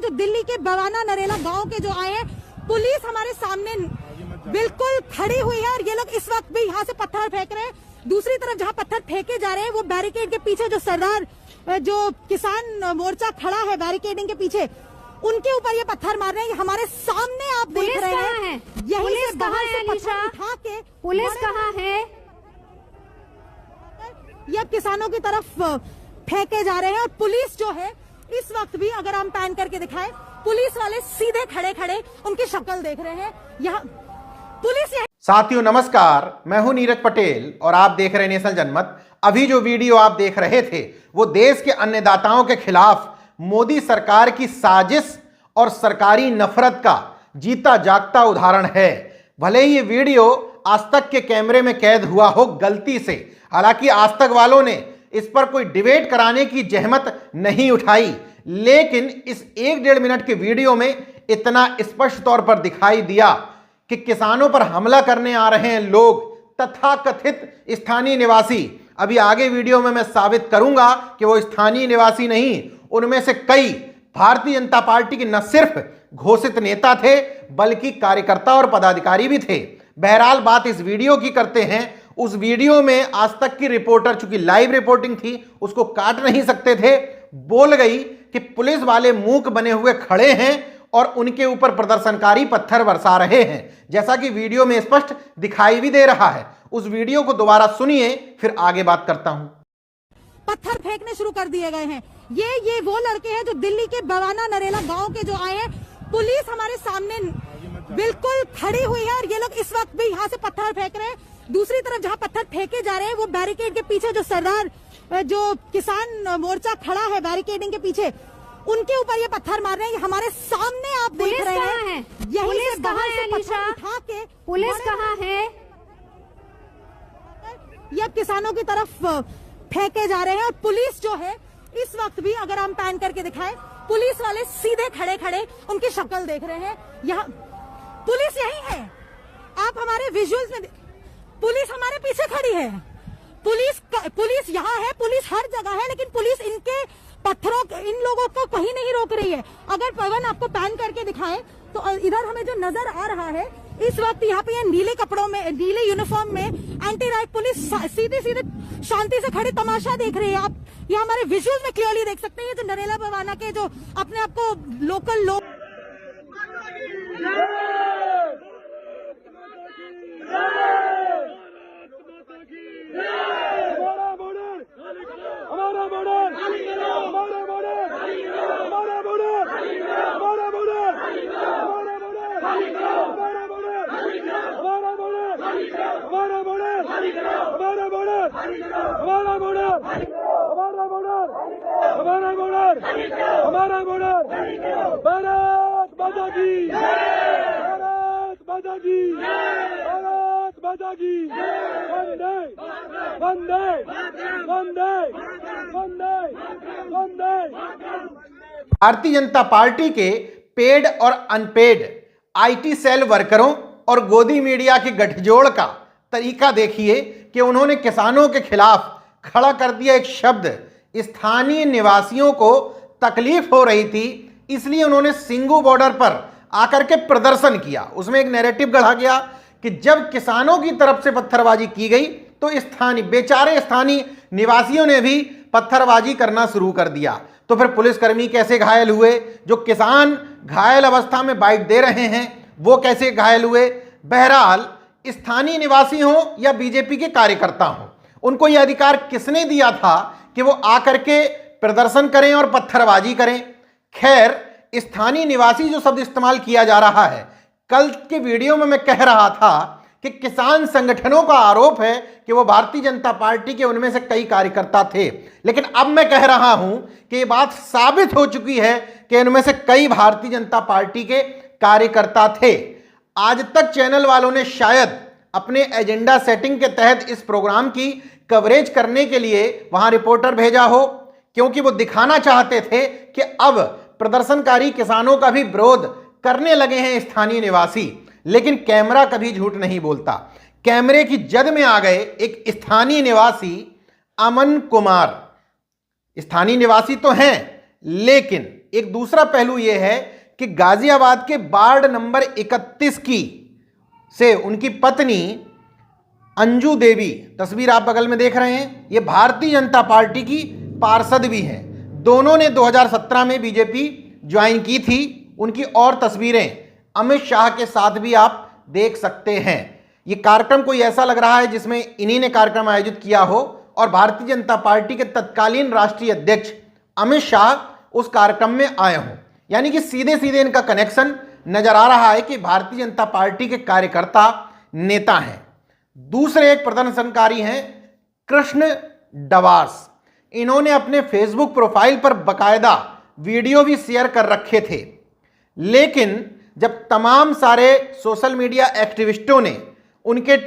जो दिल्ली के बवाना नरेला गांव के जो आए हैं, पुलिस हमारे सामने बिल्कुल खड़ी हुई है और ये लोग इस वक्त भी यहाँ से पत्थर फेंक रहे हैं। दूसरी तरफ जहाँ पत्थर फेंके जा रहे हैं वो बैरिकेड के पीछे जो सरदार जो किसान मोर्चा खड़ा है बैरिकेडिंग के पीछे, उनके ऊपर ये पत्थर मार रहे हैं। हमारे सामने आप देख रहे हैं, यही से बाहर से पत्थर उठा के पुलिस कहाँ है? ये किसानों की तरफ फेंके जा रहे हैं और पुलिस जो है इस वक्त भी, अगर हम पैन करके दिखाएं, पुलिस वाले सीधे खड़े खड़े उनकी शक्ल देख रहे हैं। यहाँ पुलिस साथियों नमस्कार, मैं हूं नीरज पटेल और आप देख रहे हैं नेशनल जनमत। अभी जो वीडियो आप देख रहे थे वो देश के अन्नदाताओं के खिलाफ मोदी सरकार की साजिश और सरकारी नफरत का जीता जागता उदाहरण है। भले ही ये वीडियो आज तक के कैमरे में कैद हुआ हो गलती से, हालांकि आज तक वालों ने इस पर कोई डिबेट कराने की जहमत नहीं उठाई, लेकिन इस 1-1.5 मिनट के वीडियो में इतना स्पष्ट तौर पर दिखाई दिया कि किसानों पर हमला करने आ रहे हैं लोग तथाकथित स्थानीय निवासी। अभी आगे वीडियो में मैं साबित करूंगा कि वो स्थानीय निवासी नहीं, उनमें से कई भारतीय जनता पार्टी के न सिर्फ घोषित नेता थे बल्कि कार्यकर्ता और पदाधिकारी भी थे। बहरहाल बात इस वीडियो की करते हैं। उस वीडियो में आज तक की रिपोर्टर, चूंकि लाइव रिपोर्टिंग थी, उसको काट नहीं सकते थे, बोल गई कि पुलिस वाले मूक बने हुए खड़े हैं और उनके ऊपर प्रदर्शनकारी पत्थर बरसा रहे हैं, जैसा कि वीडियो में स्पष्ट दिखाई भी दे रहा है। उस वीडियो को दोबारा सुनिए, फिर आगे बात करता हूं। पत्थर फेंकने शुरू कर दिए गए हैं। ये वो लड़के हैं जो दिल्ली के बवाना नरेला गांव के जो आए हैं। पुलिस हमारे सामने बिल्कुल खड़ी हुई है और ये लोग इस वक्त भी यहाँ से पत्थर फेंक रहे हैं। दूसरी तरफ जहाँ पत्थर फेंके जा रहे हैं वो बैरिकेड के पीछे जो सरदार जो किसान मोर्चा खड़ा है बैरिकेडिंग के पीछे, उनके ऊपर ये पत्थर मार रहे हैं। हमारे सामने आप देख रहे हैं, यही से बाहर से पत्थर उठा के पुलिस कहाँ है? ये किसानों की तरफ फेंके जा रहे हैं और पुलिस जो है इस वक्त भी, अगर हम पैन करके दिखाएं, पुलिस वाले सीधे खड़े खड़े उनकी शक्ल देख रहे हैं। यहाँ पुलिस यही है, आप हमारे विजुअल्स में, पुलिस हमारे पीछे खड़ी है। पुलिस यहाँ है, पुलिस हर जगह है, लेकिन पुलिस इनके पत्थरों, इन लोगों को कहीं नहीं रोक रही है। अगर पवन आपको पैन करके दिखाए तो इधर हमें जो नजर आ रहा है इस वक्त, यहाँ पे नीले कपड़ों में, नीले यूनिफॉर्म में एंटी राइट पुलिस सीधे सीधे शांति से खड़े तमाशा देख रहे हैं। आप ये हमारे विजुअल्स में क्लियरली देख सकते हैं। जो नरेला बवाना के जो अपने आप को लोकल लोग हमारा बॉर्डर, भारत माता की, भारत माता की, भारत माता की, वंदे वंदे वंदे वंदे वंदे। भारतीय जनता पार्टी के पेड और अनपेड आईटी सेल वर्करों और गोदी मीडिया के गठजोड़ का तरीका देखिए कि उन्होंने किसानों के खिलाफ खड़ा कर दिया एक शब्द। स्थानीय निवासियों को तकलीफ हो रही थी, इसलिए उन्होंने सिंगू बॉर्डर पर आकर के प्रदर्शन किया। उसमें एक नैरेटिव गढ़ा गया कि जब किसानों की तरफ से पत्थरबाजी की गई तो बेचारे स्थानीय निवासियों ने भी पत्थरबाजी करना शुरू कर दिया। तो फिर पुलिसकर्मी कैसे घायल हुए? जो किसान घायल अवस्था में बाइट दे रहे हैं वो कैसे घायल हुए? बहरहाल स्थानीय निवासी हों या बीजेपी के कार्यकर्ता हों, उनको यह अधिकार किसने दिया था कि वो आकर के प्रदर्शन करें और पत्थरबाजी करें? खैर, स्थानीय निवासी जो शब्द इस्तेमाल किया जा रहा है, कल के वीडियो में मैं कह रहा था कि किसान संगठनों का आरोप है कि वो भारतीय जनता पार्टी के उनमें से कई कार्यकर्ता थे, लेकिन अब मैं कह रहा हूं कि ये बात साबित हो चुकी है कि इनमें से कई भारतीय जनता पार्टी के कार्यकर्ता थे। आज तक चैनल वालों ने शायद अपने एजेंडा सेटिंग के तहत इस प्रोग्राम की कवरेज करने के लिए वहां रिपोर्टर भेजा हो, क्योंकि वो दिखाना चाहते थे कि अब प्रदर्शनकारी किसानों का भी विरोध करने लगे हैं स्थानीय निवासी। लेकिन कैमरा कभी झूठ नहीं बोलता। कैमरे की जद में आ गए एक स्थानीय निवासी अमन कुमार। स्थानीय निवासी तो हैं, लेकिन एक दूसरा पहलू यह है कि गाजियाबाद के वार्ड नंबर 31 की से उनकी पत्नी अंजू देवी, तस्वीर आप बगल में देख रहे हैं, ये भारतीय जनता पार्टी की पार्षद भी हैं। दोनों ने 2017 में बीजेपी ज्वाइन की थी। उनकी और तस्वीरें अमित शाह के साथ भी आप देख सकते हैं। ये कार्यक्रम कोई ऐसा लग रहा है जिसमें इन्हीं ने कार्यक्रम आयोजित किया हो और भारतीय जनता पार्टी के तत्कालीन राष्ट्रीय अध्यक्ष अमित शाह उस कार्यक्रम में आए हों। यानी कि सीधे सीधे इनका कनेक्शन नजर आ रहा है कि भारतीय जनता पार्टी के कार्यकर्ता नेता हैं। दूसरे एक प्रदर्शनकारी हैं कृष्ण डवास। इन्होंने अपने फेसबुक प्रोफाइल पर बकायदा वीडियो भी शेयर कर रखे थे, लेकिन जब तमाम सारे सोशल मीडिया एक्टिविस्टों ने उनके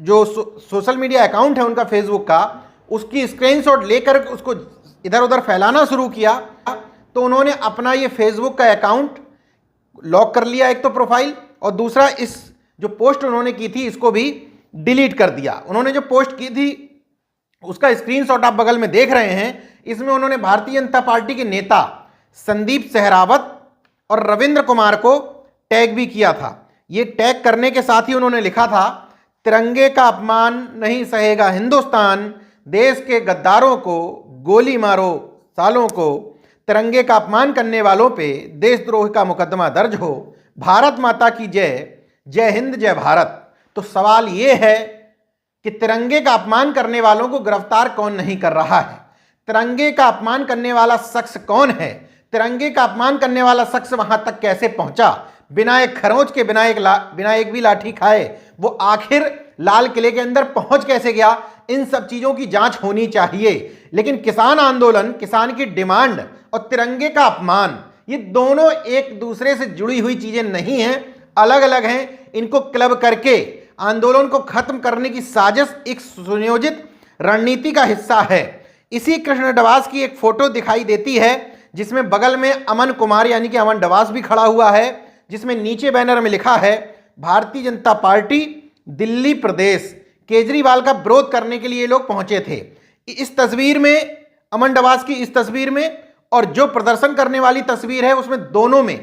जो सोशल मीडिया अकाउंट है उनका फेसबुक का, उसकी स्क्रीनशॉट लेकर उसको इधर उधर फैलाना शुरू किया, तो उन्होंने अपना ये फेसबुक का अकाउंट लॉक कर लिया एक तो प्रोफाइल, और दूसरा इस जो पोस्ट उन्होंने की थी इसको भी डिलीट कर दिया। उन्होंने जो पोस्ट की थी उसका स्क्रीनशॉट आप बगल में देख रहे हैं। इसमें उन्होंने भारतीय जनता पार्टी के नेता संदीप सहरावत और रविंद्र कुमार को टैग भी किया था। ये टैग करने के साथ ही उन्होंने लिखा था, तिरंगे का अपमान नहीं सहेगा हिंदुस्तान, देश के गद्दारों को गोली मारो सालों को, तिरंगे का अपमान करने वालों पे देशद्रोह का मुकदमा दर्ज हो, भारत माता की जय, जय हिंद जय भारत। तो सवाल ये है कि तिरंगे का अपमान करने वालों को गिरफ्तार कौन नहीं कर रहा है? तिरंगे का अपमान करने वाला शख्स कौन है? तिरंगे का अपमान करने वाला शख्स वहां तक कैसे पहुंचा? बिना एक खरोंच के, बिना एक भी लाठी खाए वो आखिर लाल किले के अंदर पहुंच कैसे गया? इन सब चीजों की जांच होनी चाहिए। लेकिन किसान आंदोलन, किसान की डिमांड और तिरंगे का अपमान, ये दोनों एक दूसरे से जुड़ी हुई चीजें नहीं हैं, अलग अलग हैं। इनको क्लब करके आंदोलन को खत्म करने की साजिश एक सुनियोजित रणनीति का हिस्सा है। इसी कृष्ण डवास की एक फोटो दिखाई देती है जिसमें बगल में अमन कुमार यानी कि अमन डवास भी खड़ा हुआ है, जिसमें नीचे बैनर में लिखा है भारतीय जनता पार्टी दिल्ली प्रदेश, केजरीवाल का विरोध करने के लिए ये लोग पहुंचे थे। इस तस्वीर में, अमन डवास की इस तस्वीर में और जो प्रदर्शन करने वाली तस्वीर है उसमें दोनों में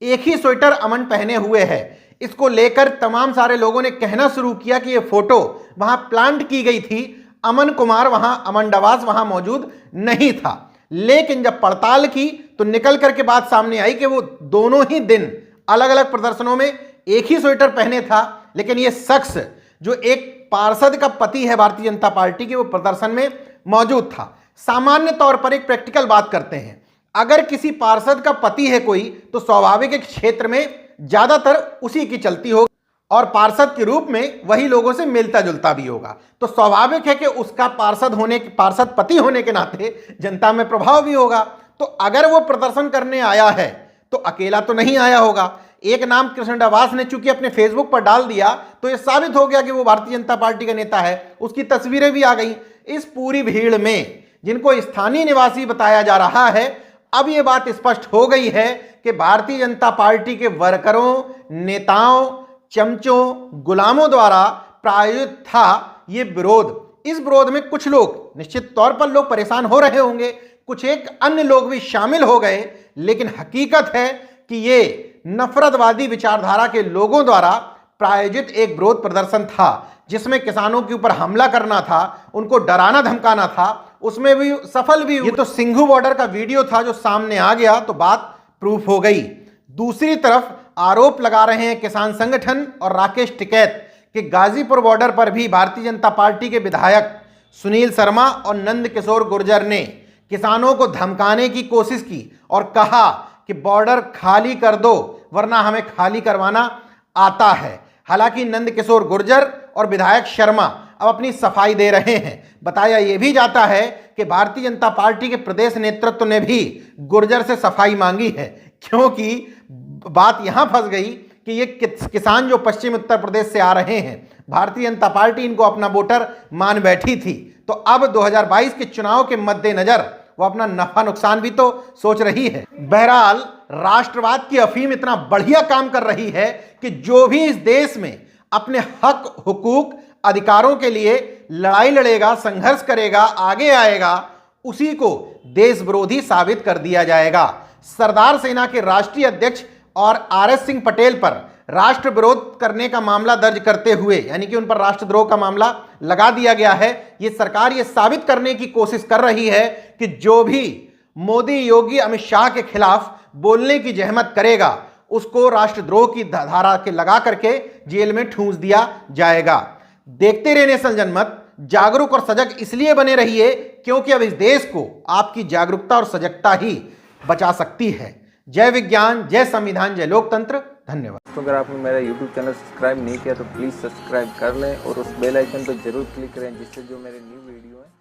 एक ही स्वेटर अमन पहने हुए है। इसको लेकर तमाम सारे लोगों ने कहना शुरू किया कि ये फोटो वहां प्लांट की गई थी, अमन कुमार वहां, अमन डवास वहां मौजूद नहीं था। लेकिन जब पड़ताल की तो निकल करके बात सामने आई कि वो दोनों ही दिन अलग अलग प्रदर्शनों में एक ही स्वेटर पहने था, लेकिन ये शख्स जो एक पार्षद का पति है भारतीय जनता पार्टी के, वो प्रदर्शन में मौजूद था। सामान्य तौर पर एक प्रैक्टिकल बात करते हैं, अगर किसी पार्षद का पति है कोई तो स्वाभाविक एक क्षेत्र में ज्यादातर उसी की चलती होगी और पार्षद के रूप में वही लोगों से मिलता जुलता भी होगा। तो स्वाभाविक है कि उसका पार्षद पति होने के नाते जनता में प्रभाव भी होगा। तो अगर वो प्रदर्शन करने आया है तो अकेला तो नहीं आया होगा। एक नाम कृष्ण डवास ने चूंकि अपने फेसबुक पर डाल दिया तो यह साबित हो गया कि वो भारतीय जनता पार्टी का नेता है, उसकी तस्वीरें भी आ गई। इस पूरी भीड़ में जिनको स्थानीय निवासी बताया जा रहा है, अब यह बात स्पष्ट हो गई है कि भारतीय जनता पार्टी के वर्करों, नेताओं, चमचों, गुलामों द्वारा प्रायोजित था ये विरोध। इस विरोध में कुछ लोग, निश्चित तौर पर लोग परेशान हो रहे होंगे, कुछ एक अन्य लोग भी शामिल हो गए, लेकिन हकीकत है कि ये नफरतवादी विचारधारा के लोगों द्वारा प्रायोजित एक विरोध प्रदर्शन था जिसमें किसानों के ऊपर हमला करना था, उनको डराना धमकाना था। उसमें भी सफल भी। ये तो सिंघू बॉर्डर का वीडियो था जो सामने आ गया तो बात प्रूफ हो गई। दूसरी तरफ आरोप लगा रहे हैं किसान संगठन और राकेश टिकैत कि गाजीपुर बॉर्डर पर भी भारतीय जनता पार्टी के विधायक सुनील शर्मा और नंद किशोर गुर्जर ने किसानों को धमकाने की कोशिश की और कहा कि बॉर्डर खाली कर दो वरना हमें खाली करवाना आता है। हालांकि नंद किशोर गुर्जर और विधायक शर्मा अब अपनी सफाई दे रहे हैं। बताया यह भी जाता है कि भारतीय जनता पार्टी के प्रदेश नेतृत्व ने भी गुर्जर से सफाई मांगी है, क्योंकि बात यहां फंस गई कि ये किसान जो पश्चिम उत्तर प्रदेश से आ रहे हैं, भारतीय जनता पार्टी इनको अपना वोटर मान बैठी थी। तो अब 2022 के चुनाव के मद्देनजर वो अपना नफा नुकसान भी तो सोच रही है। बहरहाल राष्ट्रवाद की अफीम इतना बढ़िया काम कर रही है कि जो भी इस देश में अपने हक, हुकूक, अधिकारों के लिए लड़ाई लड़ेगा, संघर्ष करेगा, आगे आएगा, उसी को देश विरोधी साबित कर दिया जाएगा। सरदार सेना के राष्ट्रीय अध्यक्ष और आरएस सिंह पटेल पर राष्ट्र विरोध करने का मामला दर्ज करते हुए, यानी कि उन पर राष्ट्रद्रोह का मामला लगा दिया गया है। ये सरकार ये साबित करने की कोशिश कर रही है कि जो भी मोदी, योगी, अमित शाह के खिलाफ बोलने की जहमत करेगा उसको राष्ट्रद्रोह की धारा के लगा करके जेल में ठूंस दिया जाएगा। देखते रहने नेशनल जनमत, जागरूक और सजग इसलिए बने रहिए क्योंकि अब इस देश को आपकी जागरूकता और सजगता ही बचा सकती है। जय विज्ञान, जय संविधान, जय लोकतंत्र। धन्यवाद। तो अगर आपने मेरा YouTube चैनल सब्सक्राइब नहीं किया तो प्लीज़ सब्सक्राइब कर लें और उस बेल आइकन पर जरूर क्लिक करें जिससे जो मेरे न्यू वीडियो है